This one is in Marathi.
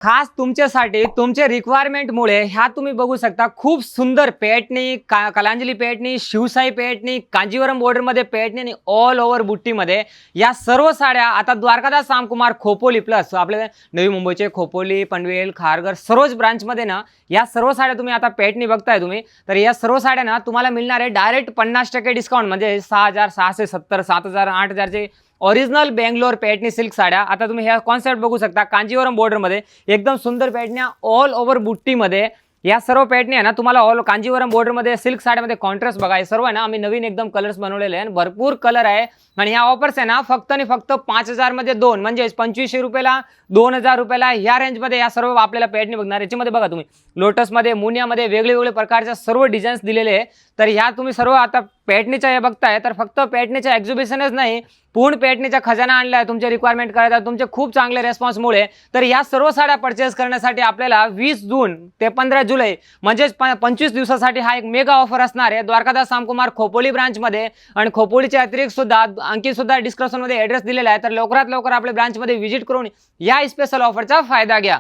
खास तुमच्यासाठी तुमच्या रिक्वायरमेंटमुळे ह्या तुम्ही बघू शकता खूप सुंदर पेटणी, कलांजली पेटणी, शिवसाई पेटणी, कांजीवरम बॉर्डरमध्ये पेटणी आणि ऑल ओव्हर बुट्टीमध्ये या सर्व साड्या आता द्वारकादास रामकुमार खोपोली प्लस आपले नवी मुंबईचे खोपोली, पनवेल, खारघर सर्वच ब्रांचमध्ये ना या सर्व साड्या तुम्ही आता पेटणी बघताय तुम्ही. तर या सर्व साड्या ना तुम्हाला मिळणार आहे डायरेक्ट 50% डिस्काउंट म्हणजे 6,670, 7,000, 8,000चे ओरिजिनल बेंगलोर पेटणी सिल्क साड्या. आता तुम्ही ह्या कॉन्सेप्ट बघू शकता कांजीवरम बॉर्डरमध्ये एकदम सुंदर पेटण्या ऑल ओव्हर बुट्टीमध्ये. या सर्व पेटणी आहे ना तुम्हाला ऑल कांजीवरम बॉर्डरमध्ये सिल्क साड्यामध्ये कॉन्ट्रास्ट बघा. हे सर्व आहे ना आम्ही नवीन एकदम कलर्स बनवलेले आहे, भरपूर कलर आहे. आणि ह्या ऑफर्स आहे ना फक्त आणि फक्त 5,000 मध्ये 2 म्हणजे 2500 रुपयाला 2,000 रुपयाला या रेंजमध्ये या सर्व आपल्याला पेटणी बघणार. याच्यामध्ये बघा तुम्ही लोटसमध्ये, मुनियामध्ये वेगळे प्रकारच्या सर्व डिझाईन्स दिलेले आहे. तर ह्या तुम्ही सर्व आता पेटणीच्या हे बघताय तर फक्त पेटणीच्या एक्झिबिशनच नाही, पूर्ण पेटणीचा खजाना आणलाय तुमच्या रिक्वायरमेंट करायचा तुमचे खूप चांगले रेस्पॉन्समुळे. तर या सर्व साड्या परचेस करण्यासाठी आपल्याला 20 जून ते 15 जुलै म्हणजेच 25 दिवसासाठी हा एक मेगा ऑफर असणार आहे द्वारकादास रामकुमार खोपोली ब्रांचमध्ये. आणि खोपोलीच्या अतिरिक्त सुद्धा अंकित सुद्धा डिस्क्रिप्शनमध्ये ॲड्रेस दिलेला आहे. तर लवकरात लवकर आपल्या ब्रांचमध्ये व्हिजिट करून या स्पेशल ऑफरचा फायदा घ्या.